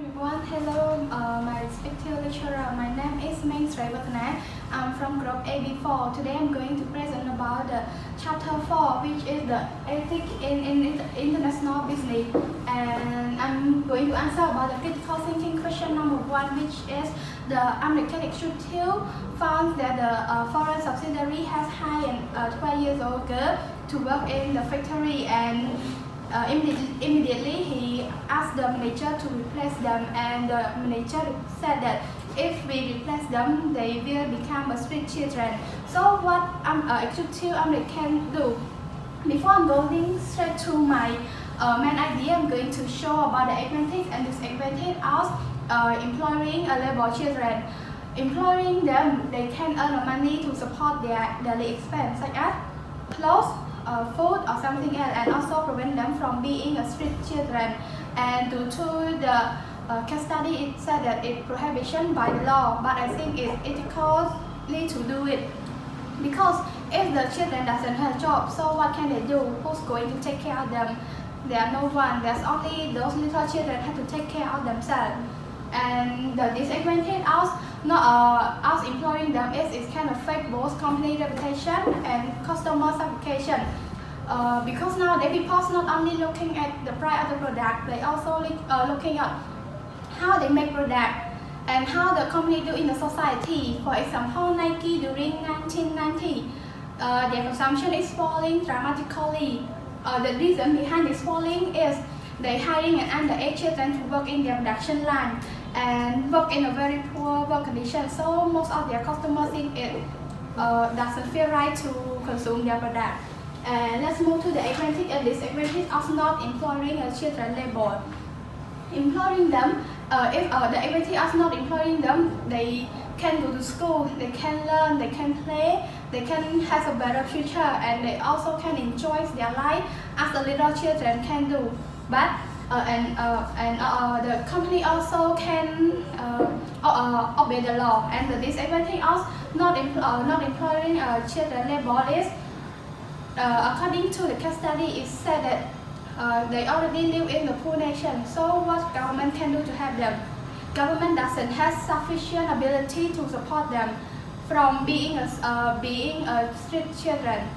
Everyone, hello, my respected lecturer. My name is Meng Sereywathana. I'm from group AB4. Today I'm going to present about the chapter 4, which is the ethics in international business. And I'm going to answer about the critical thinking question number 1, which is the American executive found that the foreign subsidiary has hired a 12-year-old girl to work in the factory, and immediately he asked the manager to replace them, and the manager said that if we replace them, they will become street children. So what executive American do? Before I'm going straight to my main idea, I'm going to show about the advantage and disadvantage of employing labor children. Employing them, they can earn money to support their daily expense, such as clothes, food or something else, and also prevent them from being a street children. And due to the case study, it said that it's prohibition by law, but I think it's ethically to do it, because if the children doesn't have a job, so what can they do? Who's going to take care of them? There's no one. There's only those little children have to take care of themselves. And the disadvantage of us employing them is it can affect both company reputation and customer satisfaction. Because now the people not only looking at the price of the product, they also looking at how they make product and how the company do in the society. For example, Nike during 1990, their consumption is falling dramatically. The reason behind this falling is they hiring an underage children to work in their production line and work in a very poor work condition. So most of their customers think it doesn't feel right to consume their product. And let's move to the advantage and disadvantage of not employing a children labor. Employing them, if the advantage of not employing them, they can go to school, they can learn, they can play, they can have a better future, and they also can enjoy their life as the little children can do. But the company also can obey the law. And the disadvantage of not employing children labor is, according to the case study, it said that they already live in the poor nation. So what government can do to help them? Government doesn't have sufficient ability to support them from being a street children.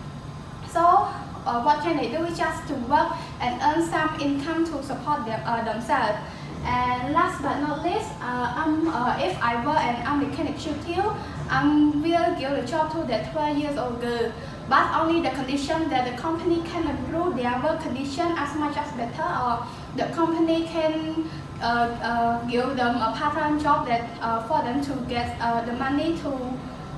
So what can they do? Just to work and earn some income to support themselves. And last but not least, if I were an American executive, I will give the job to that 12-year-old girl, but only the condition that the company can improve their work condition as much as better, or the company can give them a part-time job that for them to get the money to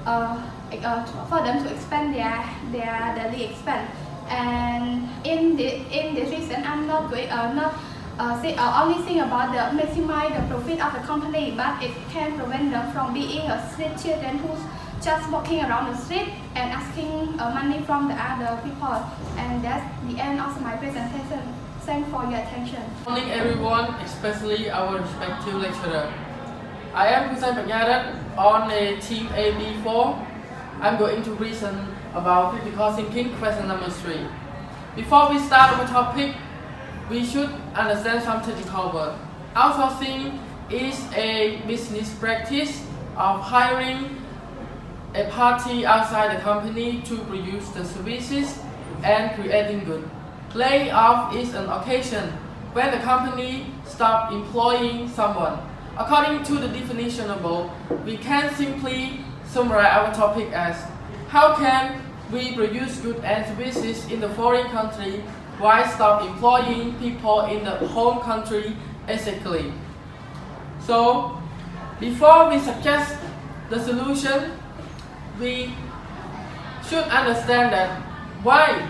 for them to expand their daily expense. And in this reason, I'm not going only think about the maximize the profit of the company, but it can prevent them from being a street children who's just walking around the street and asking money from the other people. And that's the end of my presentation. Thanks for your attention. Good morning everyone, especially our respective lecturer. I am Phou Senbranharith on a team AB4. I'm going to present about critical thinking question number 3. Before we start our topic, we should understand some technical word. Outsourcing is a business practice of hiring a party outside the company to produce the services and creating goods. Layoff is an occasion when the company stops employing someone. According to the definition above, we can simply summarize our topic as: how can we produce goods and services in the foreign country while stop employing people in the home country ethically? So, before we suggest the solution, we should understand that why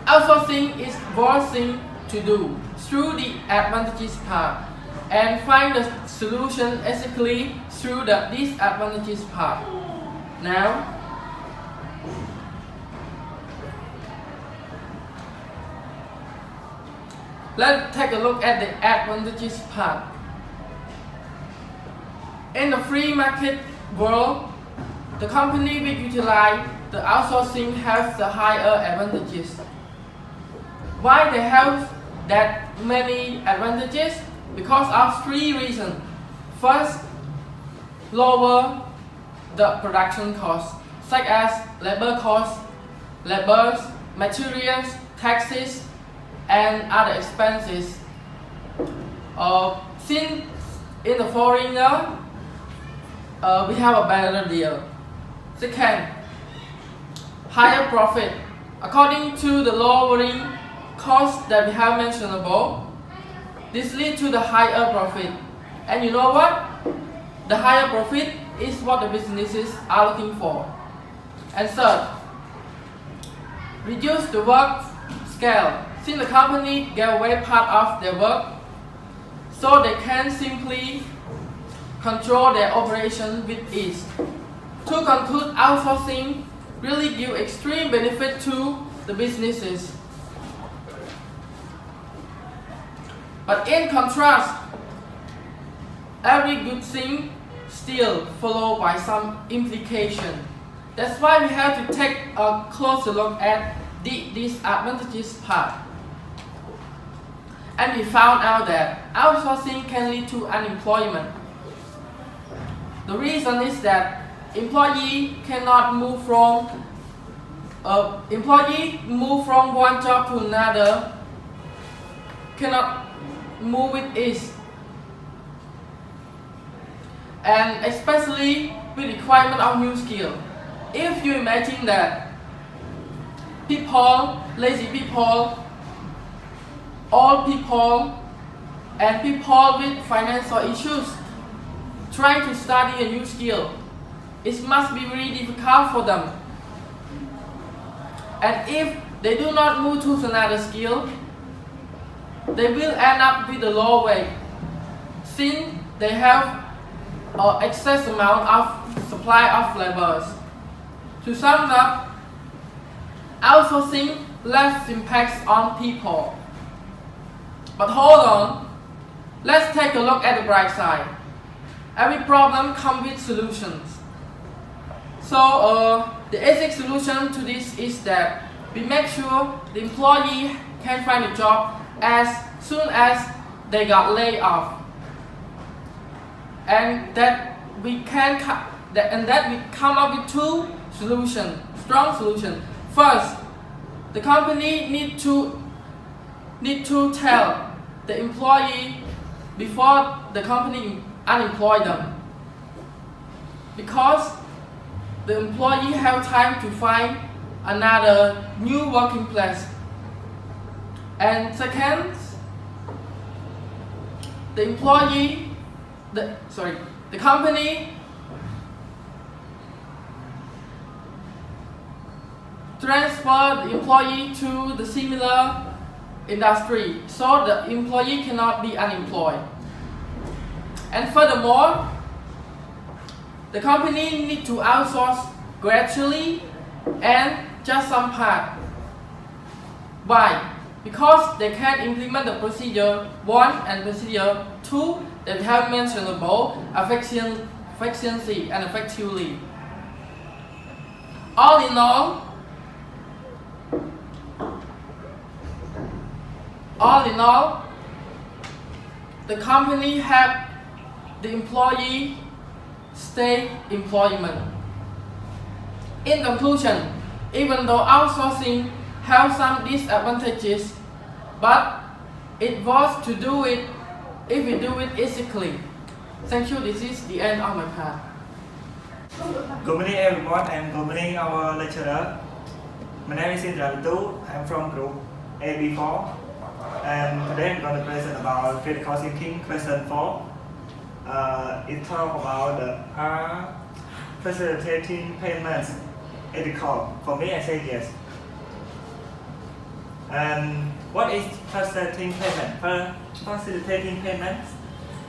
outsourcing is worth thing to do through the advantages part, and find the solution ethically through the disadvantages part. Now, let's take a look at the advantages part. In the free market world, the company will utilize the outsourcing has the higher advantages. Why they have that many advantages? because of three reasons. First, lower the production costs, such as labor costs, materials, taxes, and other expenses. Since in the foreigner, we have a better deal. Second, higher profit. According to the lowering costs that we have mentioned above, this leads to the higher profit. And you know what? The higher profit is what the businesses are looking for. And third, reduce the work scale. Since the company gave away part of their work, so they can simply control their operation with ease. To conclude, outsourcing really gives extreme benefit to the businesses. But in contrast, every good thing still followed by some implication. That's why we have to take a closer look at the disadvantages part. And we found out that outsourcing can lead to unemployment. The reason is that employee cannot move from one job to another, cannot move with ease, and especially with requirement of new skill. If you imagine that people, lazy people, old people, and people with financial issues trying to study a new skill, it must be really difficult for them. And if they do not move to another skill, they will end up with a low wage, since they have an excess amount of supply of laborers. To sum up, outsourcing less impacts on people. But hold on, let's take a look at the bright side. Every problem comes with solutions. So the basic solution to this is that we make sure the employee can find a job as soon as they got laid off, and that we come up with two solutions, strong solutions. First, the company need to tell the employee before the company unemploy them, because the employee have time to find another new working place. And second, the company transfer the employee to the similar industry, so the employee cannot be unemployed. And furthermore, the company need to outsource gradually and just some part. Why? Because they can implement the procedure 1 and procedure 2 that we have mentioned above efficiently and effectively. All in all, the company have the employee stay employment. In conclusion, even though outsourcing have some disadvantages, but it was to do it if we do it ethically. Thank you. This is the end of my part. Good morning everyone, and good morning our lecturer. My name is Seang Taravitou. I'm from group AB4, and today I'm going to present about critical thinking question 4. It talks about the facilitating payments ethical. For me, I say yes. And what is facilitating payment? Facilitating payments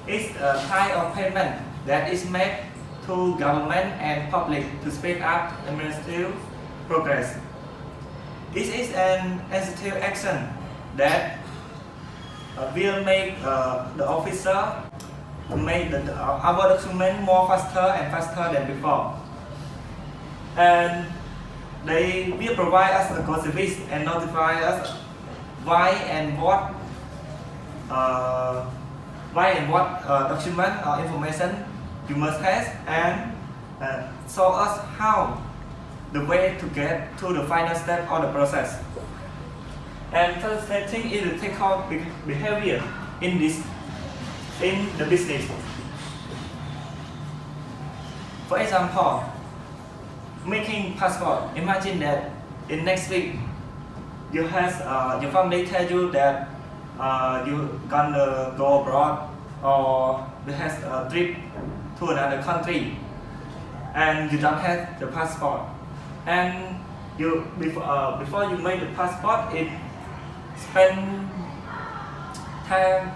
is a type of payment that is made to government and public to speed up administrative progress. This is an administrative action that will make the officer make our document more faster and faster than before. And they will provide us a good service and notify us why and what why and what document or information you must have, and show us how the way to get to the final step of the process. And facilitating is the technical behavior in the business. For example, making passport. Imagine that in next week you have your family tell you that you gonna go abroad or you have a trip to another country and you don't have the passport, and you before you make the passport it spend time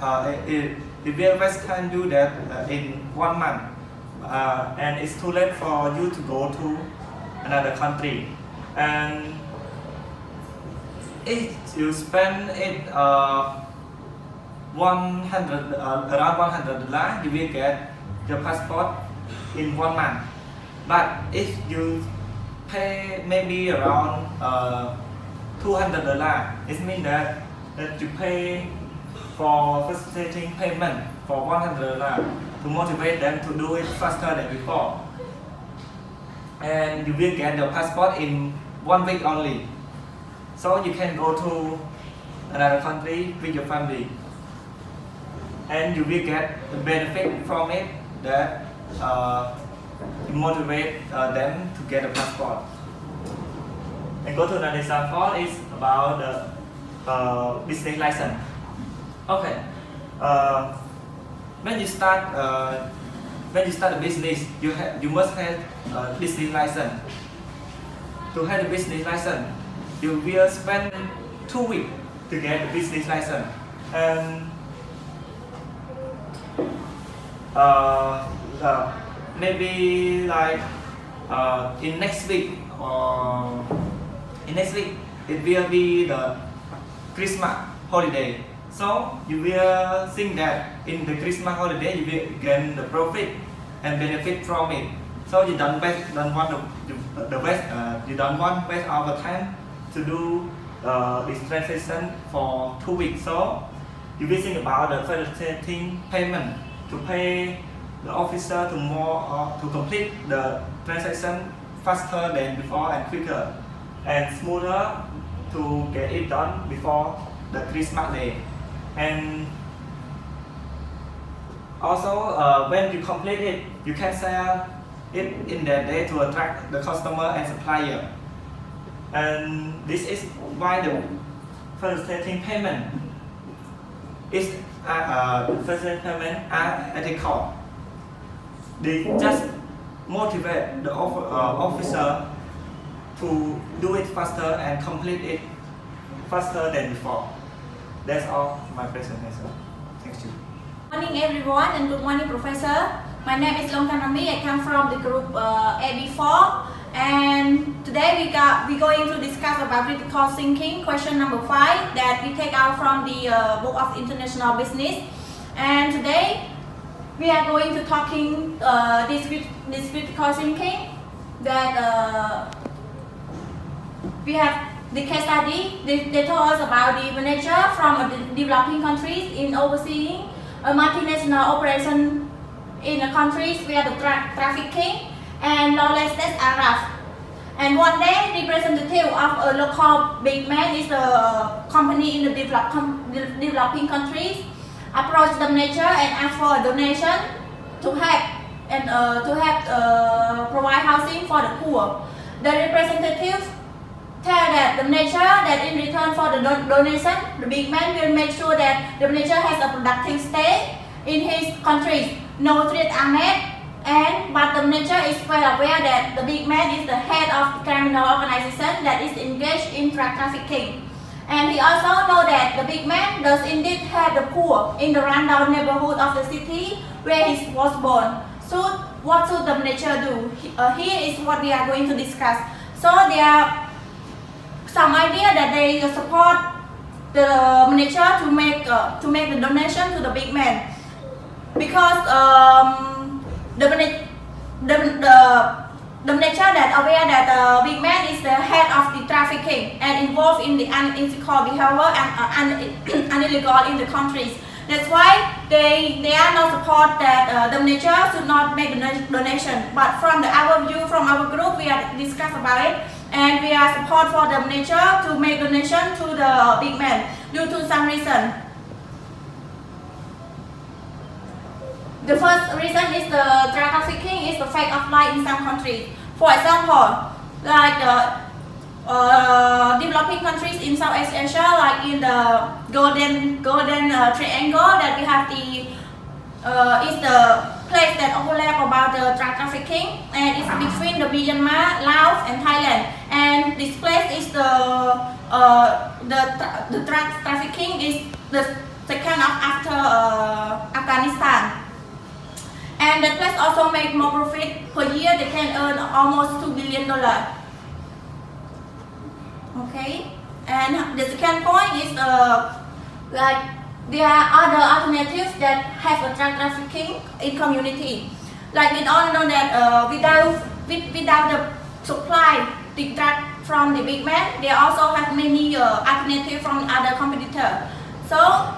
it will waste time do that in 1 month, and it's too late for you to go to another country, and if you spend it around $100, you will get your passport in 1 month. But if you pay maybe around $200, it means that you pay for facilitating payment for $100 to motivate them to do it faster than before. And you will get your passport in 1 week only. So you can go to another country with your family. And you will get the benefit from it that you motivate them to get a passport. And go to another example is about the business license. Okay. When you start a business, you must have a business license. To have a business license, you will spend 2 weeks to get a business license. And maybe like in next week it will be the Christmas holiday. So you will think that in the Christmas holiday you will gain the profit and benefit from it. So you don't want waste our time to do this transaction for 2 weeks. So you will think about the facilitating payment to pay the officer to complete the transaction faster than before and quicker and smoother to get it done before the Christmas day. And also when you complete it, you can sell it in that day to attract the customer and supplier. And this is why the facilitating payment is facilitating payment are ethical. They just motivate the officer to do it faster and complete it faster than before. That's all my presentation. Thank you. Good morning everyone and good morning Professor. My name is Chanramy. I come from the group AB4, and today we're going to discuss about critical thinking, question number 5 that we take out from the book of international business. And today we are going to talking this critical thinking that we have the case study. They told us about the manager from developing countries in overseeing a multinational operation in the countries where the trafficking and lawlessness are rough. And one day, representative of a local big man is a company in the developing countries approached the manager and asked for a donation to help and provide housing for the poor. The representative tell that the manager that in return for the donation, the big man will make sure that the manager has a productive stay in his countries, no threats are made, but the manager is well aware that the big man is the head of the criminal organization that is engaged in drug trafficking. And he also know that the big man does indeed have the poor in the rundown neighborhood of the city where he was born. So what should the manager do? Here is what we are going to discuss. So there are some idea that they support the manager to make the donation to the big man, because the manager that aware that the big man is the head of the trafficking and involved in the unethical behavior and illegal in the countries. That's why they are not support that the manager should not make donation. But from our view, from our group, we are discuss about it, and we are support for the manager to make donation to the big man due to some reason. The first reason is the drug trafficking is the fact of life in some countries. For example, like developing countries in Southeast Asia, like in the golden triangle, that we have the is the place that overlap about the drug trafficking, and it's between the Myanmar, Laos, and Thailand. And this place is the drug trafficking is the second after Afghanistan. And that place also make more profit per year. They can earn almost $2 billion. Okay. And the second point is like there are other alternatives that have a drug trafficking in community. Like we all know that without the supply the drug from the big man, they also have many alternatives from other competitors. So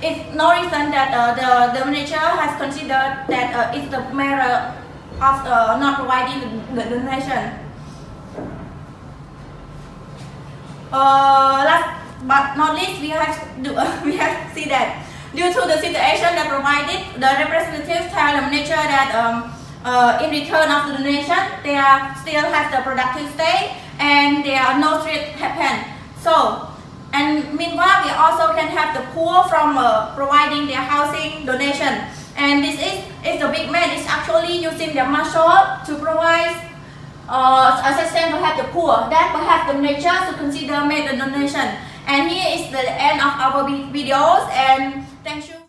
it's no reason that the manager has considered that it's the matter of not providing the donation. Last but not least, we have to see that due to the situation that provided, the representatives tell the manager that in return of the donation, they still have the productive stay and there are no threats happen. So. And meanwhile, we also can have the poor from providing their housing donation. And this is if the big man is actually using their muscle to provide assistance to have the poor. That perhaps the manager should consider make the donation. And here is the end of our videos. And thank you.